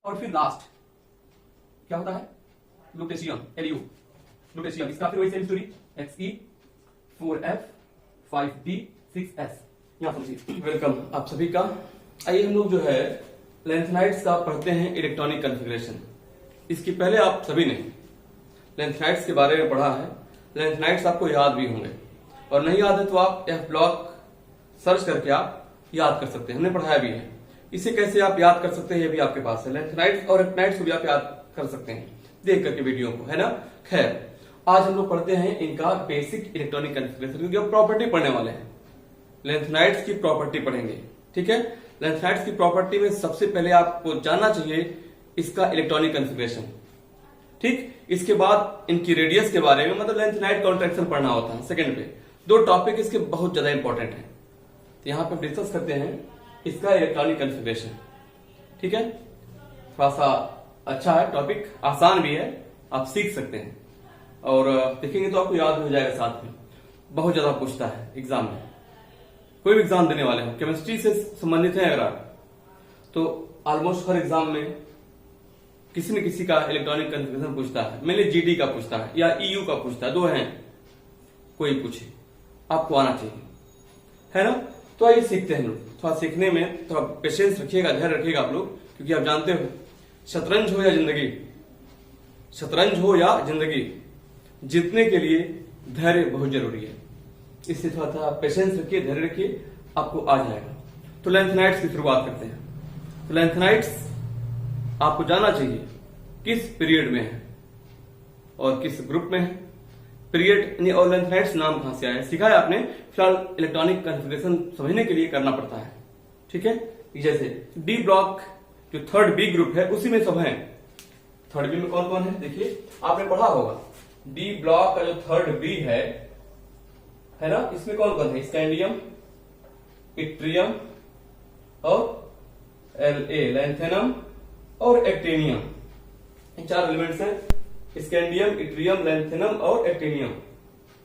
और फिर लास्ट क्या होता है, लुटेशियम, LU लुटेशियम। इसका फिर वही सेम स्टोरी, Xe4F5D6S। यहां समझिए। वेलकम आप सभी का। आइए हम लोग जो है लेंथेनाइड्स का पढ़ते हैं इलेक्ट्रॉनिक कॉन्फ़िगरेशन। इसके पहले आप सभी ने लेंथेनाइड्स के बारे में पढ़ा है, लेंथेनाइड्स आपको याद भी होंगे, और नहीं याद है तो आप F ब्लॉक सर्च करके आप याद कर सकते हैं, हमने पढ़ाया भी है। इसे कैसे आप याद कर सकते हैं ये भी आपके पास है। लेंथेनाइड्स और एक्टिनाइड्स को भी आप याद कर सकते हैं देख करके वीडियो को, है ना। खैर आज हम लोग पढ़ते हैं इनका बेसिक इलेक्ट्रॉनिक कॉन्फ़िगरेशन, क्योंकि अब प्रॉपर्टी पढ़ने वाले हैं। लेंथेनाइड्स की प्रॉपर्टी पढ़ेंगे, ठीक है। लेंथेनाइड्स की प्रॉपर्टी में सबसे पहले आपको जानना चाहिए इसका इलेक्ट्रॉनिक कॉन्फ़िगरेशन, ठीक। इसके बाद इनकी रेडियस के बारे में, मतलब लेंथेनाइड कॉन्ट्रैक्शन पढ़ना होता है सेकंड पे। दो टॉपिक इसके बहुत ज्यादा इंपॉर्टेंट है, तो यहां पे डिस्कस करते हैं इसका इलेक्ट्रॉनिक कॉन्फ़िगरेशन, ठीक है। थोड़ा सा अच्छा है टॉपिक, आसान भी है, आप सीख सकते हैं और देखेंगे तो आपको याद हो जाएगा साथ में। बहुत ज्यादा पूछता है एग्जाम में, कोई भी एग्जाम देने वाले हैं केमिस्ट्री से संबंधित है अगर आप, तो ऑलमोस्ट हर एग्जाम में किसी न किसी का इलेक्ट्रॉनिक कॉन्फ़िगरेशन पूछता है। मेनली GD का पूछता है या EU का पूछता है, दो हैं, कोई पूछे, आपको आना चाहिए, है ना। तो आइए सीखते हैं लोग। थोड़ा सीखने में थोड़ा पेशेंस रखिएगा, धैर्य रखिएगा आप लोग, क्योंकि आप जानते हो शतरंज हो या जिंदगी, शतरंज हो या जिंदगी, जीतने के लिए धैर्य बहुत जरूरी है। इससे थोड़ा सा पेशेंस रखिए, धैर्य रखिए, आपको आ जाएगा। तो लेंथेनाइड्स की शुरुआत करते हैं। तो लेंथेनाइड्स आपको जानना चाहिए किस पीरियड में है और किस ग्रुप में है। पीरियड और लेंथेनाइड्स नाम कहां से आया सीखा है आपने, फिलहाल इलेक्ट्रॉनिक कॉन्फ़िगरेशन समझने के लिए करना पड़ता है, ठीक है। जैसे डी ब्लॉक जो थर्ड बी ग्रुप है उसी में सब है। थर्ड बी में कौन कौन है देखिए, आपने पढ़ा होगा डी ब्लॉक का जो थर्ड बी है ना, इसमें कौन कौन है, स्कैंडियम, इट्रियम और La लैंथेनम और एक्टिनियम। इन चार एलिमेंट्स हैं, स्कैंडियम, इट्रियम, लैंथेनम और एक्टिनियम।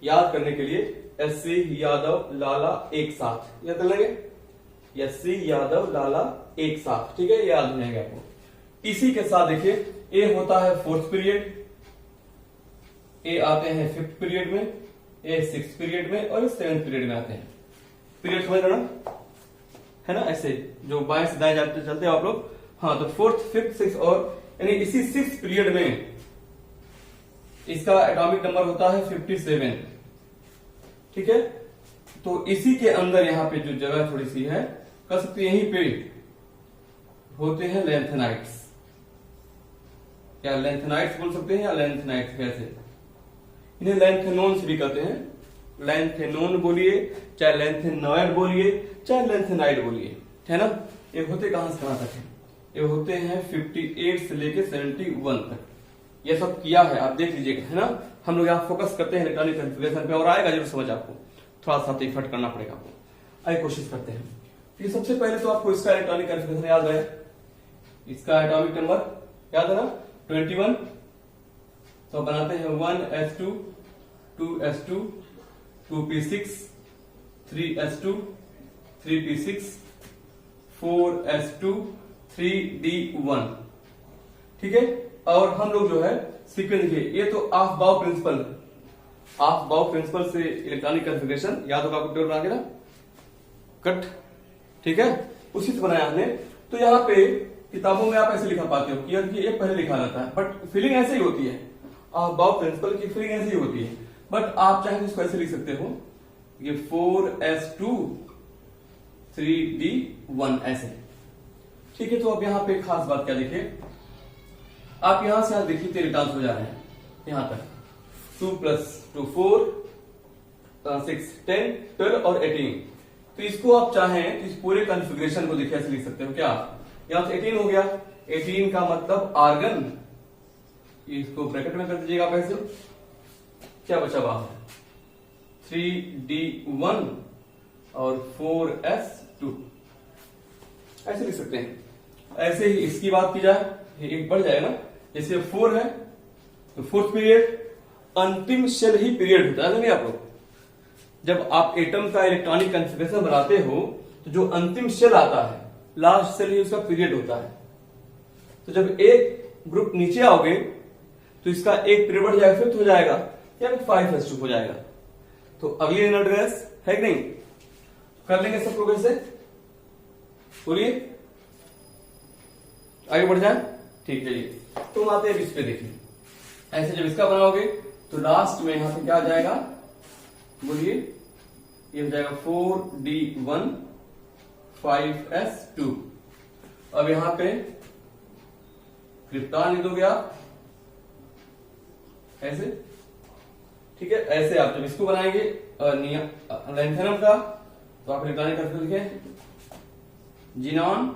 याद करने के लिए SC यादव लाला एक साथ याद कर लेंगे, SC यादव लाला एक साथ, ठीक है, याद हो जाएगा आपको। इसी के साथ देखिए ए होता है फोर्थ पीरियड, ए आते हैं फिफ्थ पीरियड में, ए सिक्स पीरियड में और सेवेंथ पीरियड में आते हैं। पीरियड समझ रहे ना, है ना, ऐसे जो बाएं से दाएं जाते चलते हैं आप लोग। हाँ, तो फोर्थ, फिफ्थ, सिक्स और यानी इसी सिक्स पीरियड में इसका एटॉमिक नंबर होता है 57, ठीक है। तो इसी के अंदर यहाँ पे जो जगह थोड़ी सी है, कह सकते यहीं पे होते हैं लेंथेनाइड्स, क्या लेंथेनाइड्स बोल सकते हैं या लेंथेनाइड्स, कैसे इन्हें लैंथेनोन्स भी कहते हैं। लैंथेनोन बोलिए, चाहे लैंथेनॉइड बोलिए, चाहे लैंथेनाइड बोलिए, है ना। ये होते कहां से कहां तक है, ये होते हैं 58 से लेके 71 तक। ये सब किया है, आप देख लीजिएगा, है ना। हम लोग यहाँ फोकस करते हैं इलेक्ट्रॉनिक कॉन्फ़िगरेशन पे, और आएगा जरूर समझ आपको, थोड़ा सा इफर्ट करना पड़ेगा आपको। आइए कोशिश करते हैं। ये सबसे पहले तो आपको इसका इलेक्ट्रॉनिक कॉन्फ़िगरेशन याद है, इसका एटॉमिक नंबर याद है ना, 21। तो बनाते हैं 1s2, 2s2, 2p6, 3s2, 3p6, 4s2, 3d1, ठीक है। और हम लोग जो है सीक्वेंस देखिए, ये तो ऑफ बाउ प्रिंसिपल, ऑफ बाउ प्रिंसिपल से इलेक्ट्रॉनिक कॉन्फ़िगरेशन याद होगा आपको, टेबल बना के ना कट, ठीक है, उसी से बनाया हमने। तो यहाँ पे किताबों में आप ऐसे लिखा पाते हो कि ये पहले लिखा रहता है, बट फीलिंग ऐसे ही होती है, ऑफ बाउ प्रिंसिपल की फीलिंग ऐसी ही होती है, बट आप चाहे तो इसको ऐसे लिख सकते हो, ये 4s2, 3d1 ऐसे, ठीक है। तो अब यहाँ पे खास बात क्या देखिए, आप यहां से देखिए तेरे डांस हो जा रहे हैं यहां तक, 2 + 2 4, 6 10 12 और 18। तो इसको आप चाहें इस पूरे कॉन्फ़िगरेशन को देखिए ऐसे लिख सकते हो, क्या यहां से 18 हो गया, 18 का मतलब आर्गन, इसको ब्रैकेट में कर दीजिएगा आप ऐसे, क्या बचा बाहर, 3d1 और 4s2 ऐसे लिख सकते हैं। ऐसे ही इसकी बात की जाए, ये एक बढ़ जाएगा ना, जैसे 4 है तो फोर्थ पीरियड, अंतिम शेल ही पीरियड होता है आप लोग। जब आप एटम का इलेक्ट्रॉनिक कॉन्फ़िगरेशन बनाते हो तो जो अंतिम शेल आता है, लास्ट शेल ही उसका पीरियड होता है। तो जब एक ग्रुप नीचे आओगे तो इसका एक पीरियड बढ़ जाएगा, 5th हो जाएगा या फिर 5s2 हो जाएगा। तो अगली एनर्जी गैस है कि नहीं, कर लेंगे सबको कैसे, बोलिए आगे बढ़ जाए। ठीक है, ये तो हम आते हैं इस पे। देखिए ऐसे जब इसका बनाओगे तो लास्ट में यहां पे क्या आ जाएगा, बोलिए, ये हो जाएगा 4d1 5s2। अब यहां पे क्रिप्टॉन लिख दोगे आप ऐसे, ठीक है। ऐसे आप जब इसको बनाएंगे लैंथेनम का, तो आप इलेक्ट्रॉनिक करके लिखे जीनॉन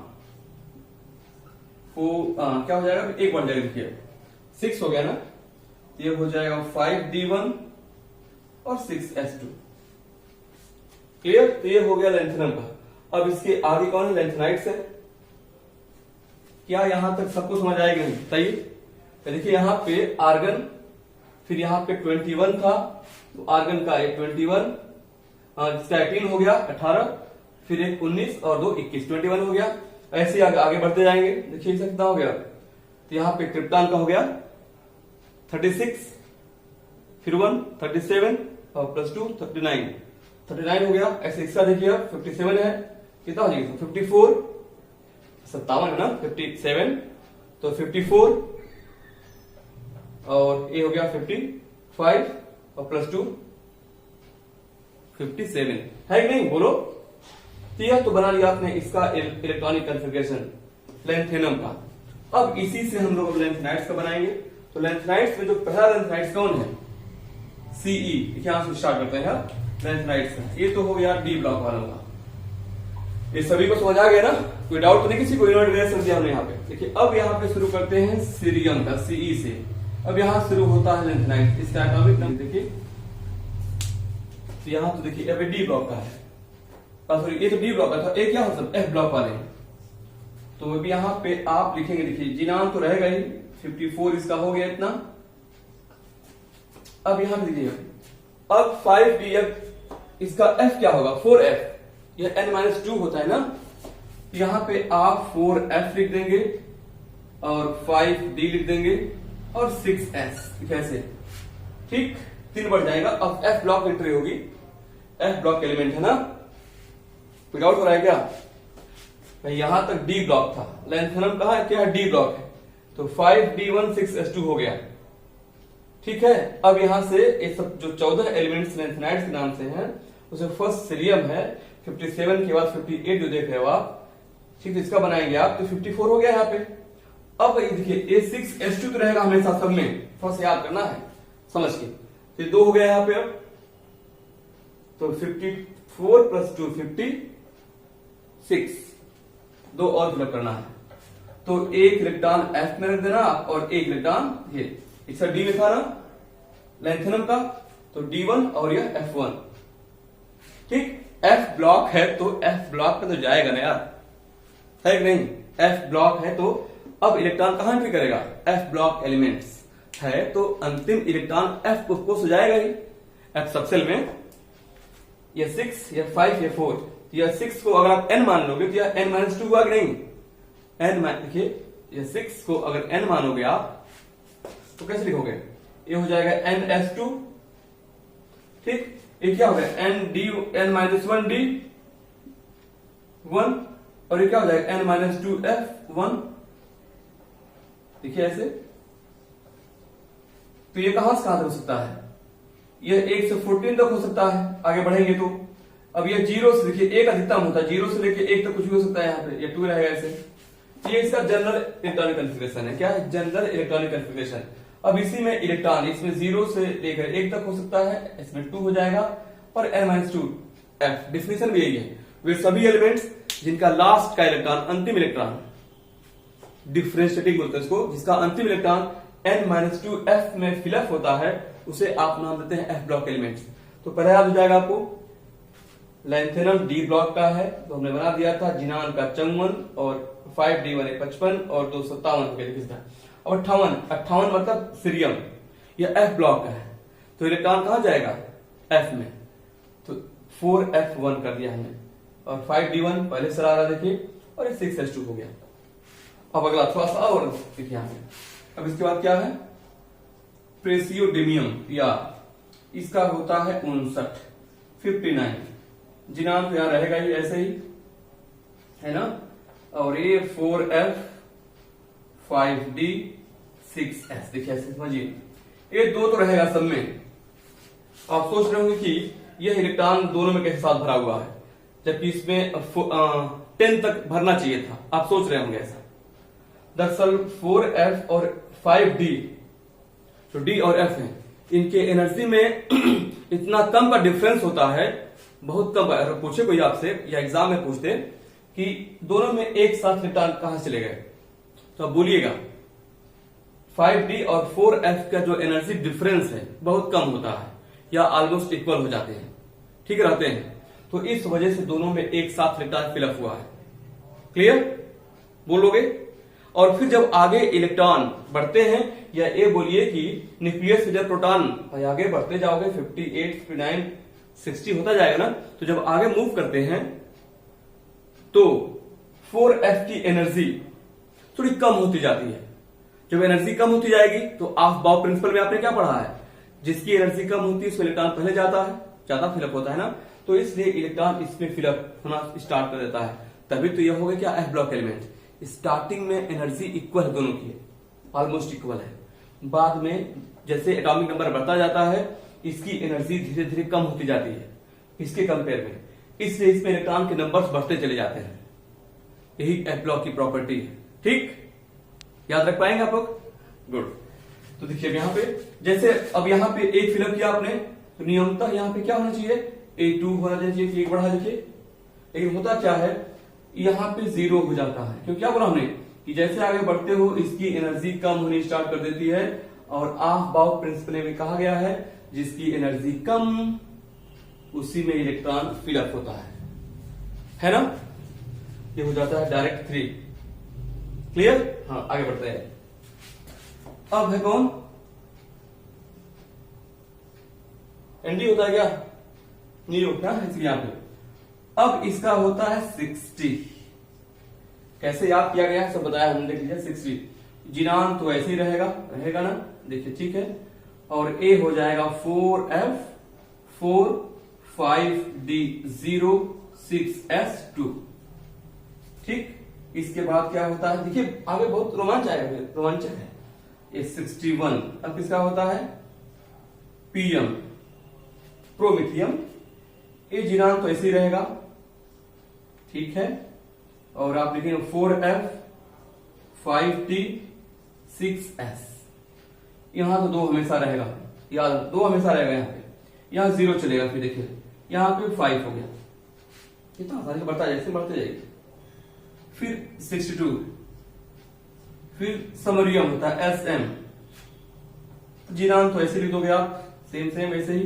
क्या हो जाएगा, एक बढ़ जाएगा, देखिए 6 हो गया ना, ये हो जाएगा 5d1 और 6s2। क्लियर, तो ये हो गया लैंथेनम का। अब इसके आगे कौन है, लैंथेनाइट्स है। क्या यहां तक सबको समझ आएगा, नहीं बताइए। तो देखिए यहां पे आर्गन, फिर यहां पे 21 था, तो आर्गन का एक 21, इसका 18 हो गया 18, फिर एक 19 और 2 21, 21 हो गया। ऐसे आगे बढ़ते जाएंगे। देखिए इसका कितना हो गया, तो यहां पे क्रिप्टॉन का हो गया 36, फिर 1 37 और +2 39 हो गया। ऐसे इसका देखिए 57 है, कितना हो जाएगा 54, 57 है ना, 57 तो 54 और ये हो गया 55 और +2 57 है कि नहीं, बोलो। तो बना लिया आपने इसका इलेक्ट्रॉनिक कॉन्फ़िगरेशन लैंथेनम का। अब इसी से हम लोग लैंथेनाइट्स का बनाएंगे। तो लैंथेनाइट्स में जो पहला लैंथेनाइट्स कौन है, सीई। देखिए यहां से स्टार्ट करते हैं लैंथेनाइट्स का। ये तो हो गया डी ब्लॉक वालों का। ये सभी को समझ आ गया ना, कोई डाउट तो नहीं किसी को, यूनिट दिया हमने यहाँ पे। देखिए अब यहाँ पे शुरू करते हैं सीरियम का, सीई से। अब यहां शुरू होता है लैंथेनाइट, इसका एटॉमिक नंबर देखिए, तो यहां तो देखिए अब डी ब्लॉक का है, सॉरी ये तो डी ब्लॉक का था, एक क्या मतलब एफ ब्लॉक वाले। तो अभी यहां पे आप लिखेंगे, देखिए जीनान तो रहेगा ही, 54 इसका हो गया इतना। अब यहां पे देखिए अब 5d, इसका f क्या होगा 4f, यह n-2 होता है ना, यहां पे आप 4f लिख देंगे और 5d लिख देंगे और 6s ऐसे, ठीक, 3 बढ़ जाएगा। अब f ब्लॉक एंट्री होगी, f ब्लॉक एलिमेंट है ना, कोई डाउट हो रहा है क्या भाई। यहां तक डी ब्लॉक था, लैंथेनम कहा है क्या, डी ब्लॉक है, तो 5d1 6s2 हो गया, ठीक है। अब यहां से ये सब जो 14 एलिमेंट्स लैंथेनाइट्स के नाम से हैं, उसे फर्स्ट सीरियम है, 57 के बाद 58 जो देख रहे हो आप, ठीक है, इसका बनाएंगे आप, तो 54 हो गया यहाँ पे। अब ये देखिए ये 6s2 तो रहेगा हमेशा सब में, फर्स्ट याद करना है समझ के, तो 2 हो गया यहाँ पे। अब तो 54 + 2 56, 2 और फिलअप करना है। तो एक इलेक्ट्रॉन f में रख देना और एक इलेक्ट्रॉन ये, इसका डी लिखा ना लैंथेनम का, तो d1 और यह f1, ठीक। f ब्लॉक है तो f ब्लॉक पे तो जाएगा ना यार, है कि नहीं, f ब्लॉक है तो अब इलेक्ट्रॉन कहां एंट्री करेगा, f ब्लॉक एलिमेंट्स है तो अंतिम इलेक्ट्रॉन f को सो जाएगा ही f सबसेल में। यह 6 या 5 या 4, यह 6 को अगर आप n मान लोगे तो यह n-2 हुआ कि नहीं, देखिए यह 6 को अगर n मानोगे आप तो कैसे लिखोगे, ये हो जाएगा n-2, ठीक। ये क्या हो गया n-1d 1 और ये क्या हो जाएगा n-2f1, देखिए ऐसे। तो ये कहां से कहां तक हो सकता है, ये 1 से 14 तक हो सकता है, आगे बढ़ेंगे तो। अब ये 0 से देखिए 1 अधिकतम होता है, 0 से लेके 1 तक कुछ भी हो सकता है, यहाँ पे ये 2 रहेगा ऐसे। ये इसका जनरल इलेक्ट्रॉनिक कॉन्फ़िगरेशन है, क्या है जनरल इलेक्ट्रॉनिक कॉन्फ़िगरेशन। अब इसी में इलेक्ट्रॉन, इसमें 0 से लेकर 1 तक हो सकता है, इसमें 2 हो जाएगा, और n-2 f डिफिनेशन भी यही है। वे सभी एलिमेंट्स जिनका लास्ट का इलेक्ट्रॉन, अंतिम इलेक्ट्रॉन, डिफरेंशिएटिंग बोलते हैं इसको, जिसका अंतिम इलेक्ट्रॉन n-2f में फिलअप होता है, उसे आप नाम देते हैं f ब्लॉक एलिमेंट्स। तो पहले याद हो जाएगा आपको, लैंथेनम डी ब्लॉक का है तो हमने बना दिया था, जिनान का 54 और 5d1 55 और 2 57 हो गया। अब 58 मतलब सीरियम, यह f ब्लॉक का है, तो इलेक्ट्रॉन कहां जाएगा f में, तो 4f1 कर दिया हमने, और 5d1 पहले से आ रहा देखिए, और ये 6s2 हो गया। अब अगला थोड़ा सा और देखिए यहाँ पे। अब इसके बाद क्या है, प्रेसियोडेमियम या इसका होता है 59 जिनान तो यहाँ रहेगा ही ऐसे ही है ना। और ये 4F 5D 6S देखिए ऐसे समझिए, ये 2 तो रहेगा सब में। आप सोच रहे होंगे कि यह इलेक्ट्रॉन दोनों में कैसे साथ भरा हुआ है, जबकि इसमें 10 तक भरना चाहिए था। आप सोच रहे होंगे ऐसा। दरअसल 4F और 5D जो D और F है, इनके एनर्जी में इतना कम का डिफरेंस होता है, बहुत कम। अगर पूछे कोई आपसे या एग्जाम में पूछते कि दोनों में एक साथ इलेक्ट्रॉन कहां चले गए, तो आप बोलिएगा 5D और 4F का जो एनर्जी डिफरेंस है बहुत कम होता है या ऑलमोस्ट इक्वल हो जाते हैं, ठीक रहते हैं। तो इस वजह से दोनों में एक साथ इलेक्ट्रॉन फिलअप हुआ है। क्लियर बोलोगे। और फिर जब आगे इलेक्ट्रॉन बढ़ते हैं, या ये बोलिए कि न्यूक्लियस से जब प्रोटॉन आगे बढ़ते जाओगे 58, 59, 60 होता जाएगा ना, तो जब आगे मूव करते हैं तो 4F की एनर्जी थोड़ी कम होती जाती है। जब एनर्जी कम होती जाएगी तो ऑफ बाउ प्रिंसिपल में आपने क्या पढ़ा है, जिसकी एनर्जी कम होती है उसमें इलेक्ट्रॉन पहले जाता है, ज्यादा फिलअप होता है ना, तो इसलिए इलेक्ट्रॉन इसमें फिलअप होना स्टार्ट कर देता है। तभी तो यह होगा क्या, एफ ब्लॉक एलिमेंट। स्टार्टिंग में एनर्जी इक्वल है दोनों की, ऑलमोस्ट इक्वल है। बाद में जैसे एटॉमिक नंबर बढ़ता जाता है, इसकी एनर्जी धीरे धीरे कम होती जाती है इसके कंपेयर में, इसलिए इसमें इलेक्ट्रॉन के नंबर्स बढ़ते चले जाते हैं। यही एफ ब्लॉक की प्रॉपर्टी है। ठीक, याद रख पाएंगे आप लोग। गुड। तो देखिए यहाँ पे, जैसे अब यहाँ पे एक फिलअप किया आपने, तो नियमतः यहाँ पे क्या होना चाहिए, A2 होना चाहिए, एक बढ़ा देखिए। लेकिन होता क्या है, यहाँ पे 0 हो जाता है। क्यों, क्या बोला हमने कि जैसे आगे बढ़ते हो इसकी एनर्जी कम होनी स्टार्ट कर देती है, और ऑफ बाउ प्रिंसिपल में कहा गया है जिसकी एनर्जी कम उसी में इलेक्ट्रॉन फिलअप होता है ना। ये हो जाता है डायरेक्ट 3। क्लियर। हाँ, आगे बढ़ते हैं। अब है कौन, एनडी होता है क्या, नीरो ना, इसलिए यहां पे। अब इसका होता है 60। कैसे याद किया गया सब बताया हमने, देख लीजिए 60। जिनान तो ऐसे ही रहेगा ना, देखिए ठीक है। और ए हो जाएगा 4F 4 5D 0 6S2। ठीक, इसके बाद क्या होता है, देखिए आगे बहुत रोमांचक है। ये 61। अब किसका होता है, PM प्रोमिथियम। ये जिनान तो ऐसे ही रहेगा, ठीक है। और आप लिखेंगे 4F 5D 6S। यहां तो 2 हमेशा रहेगा, याद 2 हमेशा रहेगा। यहाँ पे यहां 0 चलेगा, फिर देखिए यहां पे 5 हो गया। कितना आसानी से बढ़ता है, जैसे बढ़ते जाएगी। फिर 62, फिर समरियम होता है SM। जिनान तो ऐसे लिख दोगे आप, सेम ऐसे ही।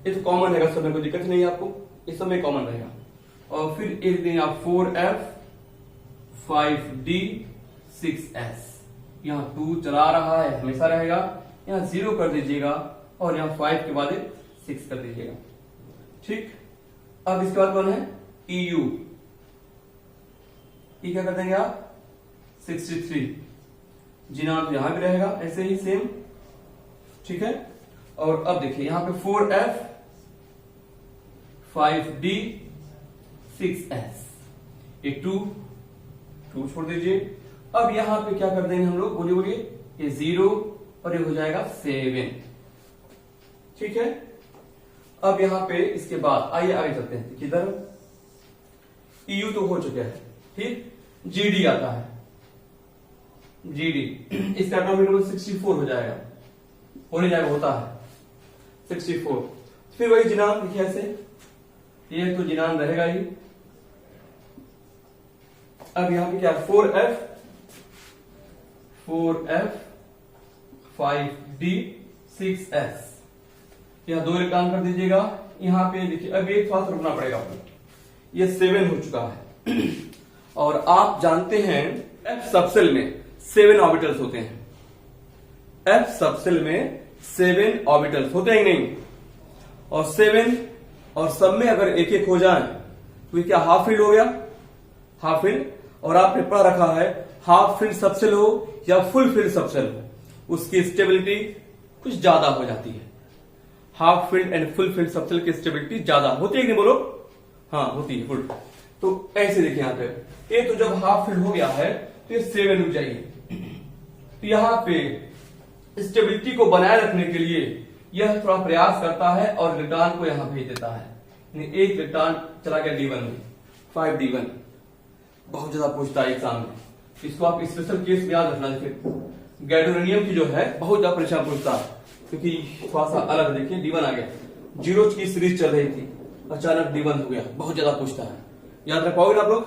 ये तो कॉमन रहेगा, सब में कोई दिक्कत नहीं है आपको, इस समय कॉमन रहेगा। और फिर एक देंगे आप 4F 5D 6S। यहाँ 2 चला रहा है, हमेशा रहेगा। यहाँ 0 कर दीजिएगा, और यहाँ 5 के बाद 6 कर दीजिएगा। ठीक, अब इसके बाद कौन है, EU। ये क्या कर देंगे आप, 63। जिनान तो यहां भी रहेगा ऐसे ही सेम, ठीक है। और अब देखिए यहां पे 4F 5D 6S। ये 2 छोड़ दीजिए। अब यहां पे क्या कर देंगे हम लोग, बोलिए, ये 0 और ये हो जाएगा 7। ठीक है। अब यहां पे इसके बाद आइए आगे चलते हैं, किधर, EU तो हो चुका है, ठीक। GD आता है, GD इसका एटॉमिक नंबर 64 हो जाएगा, होता है 64। फिर वही जिनान देखिए ऐसे, ये तो जिनान रहेगा ही। अब यहां पे क्या, 4F 5D 6S। यहां 2 इलेक्ट्रॉन कर दीजिएगा। यहां पे देखिए अब एक साथ रुकना पड़ेगा आपको, ये 7 हो चुका है। और आप जानते हैं F सबसेल में 7 ऑर्बिटल्स होते हैं। F सबसेल में 7 ऑर्बिटल्स होते हैं नहीं, और 7 और सब में अगर एक एक हो जाए तो ये क्या हाफ फील्ड हो गया, हाफ फील्ड। और आपने पढ़ रखा है हाफ फिल्ड सबसेल हो या फुल फिल्ड सबसेल हो, उसकी स्टेबिलिटी कुछ ज्यादा हो जाती है। Half filled and full field subshell की स्टेबिलिटी ज्यादा होती है कि नहीं बोलो? हाँ होती है। फुल तो ऐसे देखिए यहाँ पे, ये तो जब हाफ फिल्ड हो गया है तो ये 7 रुक जाइए। तो यहाँ पे स्टेबिलिटी को बनाए रखने के लिए यह थोड़ा प्रयास करता है और इलेक्ट्रॉन को यहां भेज देता है। एक इलेक्ट्रॉन चला गया D1 में, 5D1 बहुत ज्यादा पूछता है एग्जाम में, इसको आप स्पेशल केस में याद रखना। देखिए गैडोनियम की जो है बहुत ज्यादा परीक्षा पूछता है, क्योंकि थोड़ा सा अलग। देखिए D1 आ गया, जीरो की सीरीज चल रही थी, अचानक D1 हो गया, बहुत ज्यादा पूछता है। याद रख पाओगे आप लोग?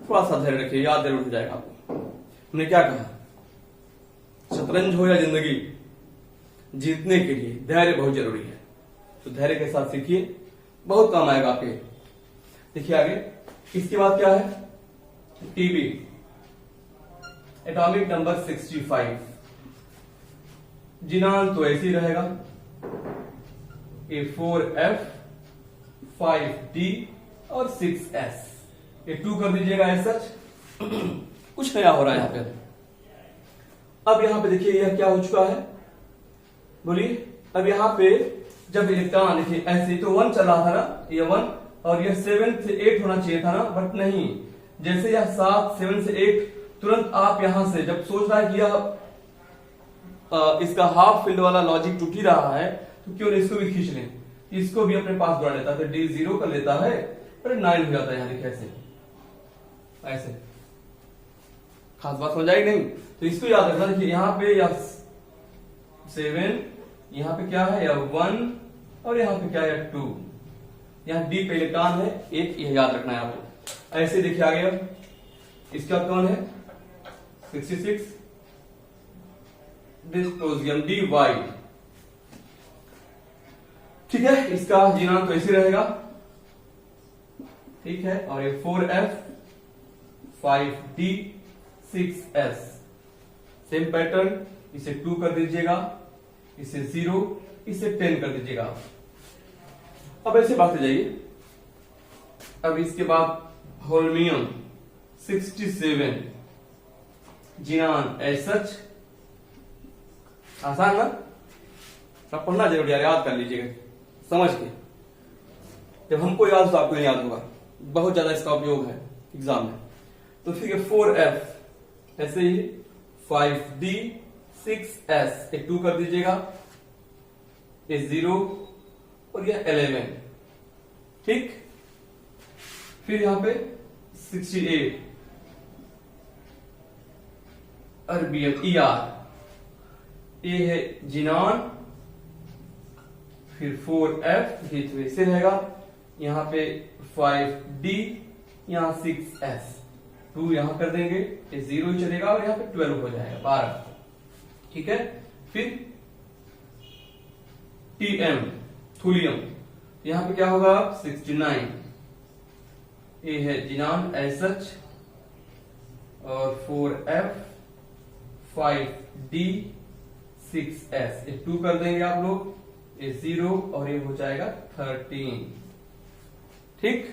थोड़ा सा धैर्य रखिए, याद जरूर हो जाएगा आपको। हमने क्या कहा, शतरंज हो या जिंदगी, जीतने के लिए धैर्य बहुत जरूरी है। तो धैर्य के साथ सीखिए, बहुत काम आएगा आपके। देखिए आगे, इसके बाद क्या है, टीबी एटॉमिक नंबर 65। जिनान तो ऐसे ही रहेगा, A4F 5D और 6S। ये 2 कर दीजिएगा ऐसा। कुछ नया हो रहा है यहां पे। अब यहां पे देखिए यह क्या हो चुका है, बोलिए। अब यहां पे जब इलेक्ट्रॉन देखिए ऐसे, तो 1 चल रहा था ना, ये 1 और ये 7 से 8 होना चाहिए था ना, बट नहीं। जैसे यह 7 से 8, तुरंत आप यहां से जब सोच रहा है कि यह इसका हाफ फील्ड वाला लॉजिक टूट ही रहा है, तो क्यों नहीं इसको भी खींच लें, इसको भी अपने पास बुला लेता है। तो D0 कर लेता है, पर 9 हो जाता है। यहां देखिए ऐसे ऐसे, खास बात हो जाएगी नहीं? तो इसको याद रखना। देखिए यहाँ पे या 7, यहाँ पे क्या है या 1 और यहाँ पे क्या है 2। यहाँ D पे इलेक्ट्रॉन है एक, यह याद रखना है आपको। ऐसे देखिए आगे, अब इसका कौन है 66, डिस्प्रोजियम DY। ठीक है, इसका जीनान तो ऐसे रहेगा, ठीक है। और ये 4F 5D 6S, same pattern. इसे 2 कर दीजिएगा, इसे 0, इसे 10 कर दीजिएगा। अब ऐसे बात जाइए। अब इसके बाद होल्मियम 67, जिनान एसएच। आसान ना? सब पढ़ना जरूर यार, याद कर लीजिएगा समझ के। जब हमको याद तो आपको नहीं याद होगा, बहुत ज्यादा इसका उपयोग है एग्जाम में। तो ठीक है, 4F ऐसे ही, 5D 6S, एक 2 कर दीजिएगा, ये 0 और यह 11। ठीक, फिर यहां पे 68 अरबियम ER, ये है जिनान। फिर 4F ये तो ऐसे रहेगा, यहां पे 5D, यहां 6S, 2 यहां कर देंगे, ये 0 ही चलेगा और यहां पे 12 हो जाएगा, 12। ठीक है, फिर TM थूलियम, यहां पे क्या होगा 69, ये है जिनान एसएच और 4F 5D 6S, ये 2 कर देंगे आप लोग, ये 0 और ये हो जाएगा 13। ठीक,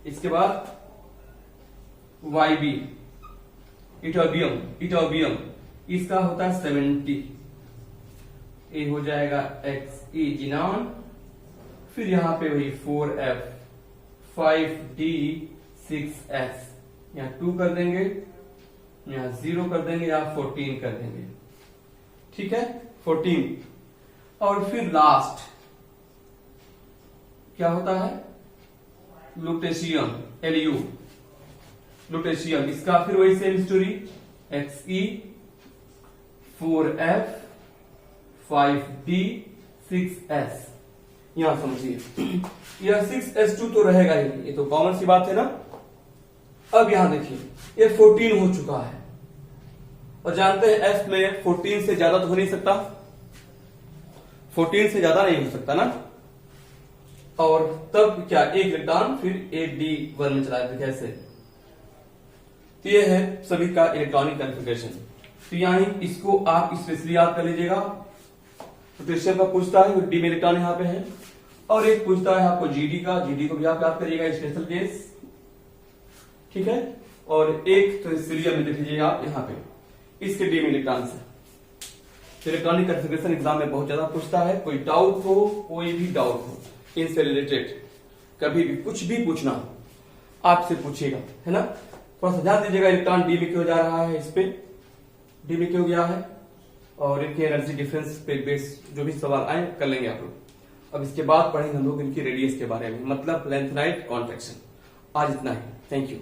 इसके बाद YB इटोबियम, इसका होता है 70, ये हो जाएगा XE जिनान। फिर यहां पे वही 4F 5D 6S, यहां 2 कर देंगे, यहां 0 कर देंगे, यहां 14 कर देंगे। ठीक है, 14। और फिर लास्ट क्या होता है, लुटेशियम LU लुटेशियम, इसका फिर वही same story, XE 4F 5D 6S। यहां समझिए, यह 6S2 तो रहेगा ही, ये तो कॉमन सी बात है ना। अब यहां देखिए, ये 14 हो चुका है, और जानते हैं F में 14 से ज्यादा तो हो नहीं सकता, 14 से ज्यादा नहीं हो सकता ना। और तब क्या, एक इलेक्ट्रॉन फिर AD1 में चला जाता है कैसे। तो ये है सभी का इलेक्ट्रॉनिक कॉन्फ़िगरेशन। तो यहां इसको आप स्पेशली याद कर लीजिएगा। पोटेशियम का पूछता है, डी में इलेक्ट्रॉन यहां पे है, और एक पूछता है आपको GD का, GD को भी आप याद करिएगा, स्पेशल केस। ठीक है, और एक तो सीरियल में देख लीजिए आप यहाँ पे इसके डी में इलेक्ट्रॉन्स है। इलेक्ट्रॉनिक कॉन्फ़िगरेशन एग्जाम में बहुत ज्यादा पूछता है। कोई डाउट हो, कोई भी डाउट हो इनसे रिलेटेड, कभी भी कुछ भी पूछना हो आपसे पूछेगा, है ना। थोड़ा सा ध्यान दीजिएगा, इलेक्ट्रॉन डी में क्यों जा रहा है, इस पे डी में क्यों गया है, और इनके एनर्जी डिफरेंस पे बेस जो भी सवाल आए कर लेंगे आप लोग। अब इसके बाद पढ़ेंगे हम लोग इनकी रेडियस के बारे में, मतलब लेंथेनाइट कॉन्ट्रैक्शन। आज इतना ही, थैंक यू।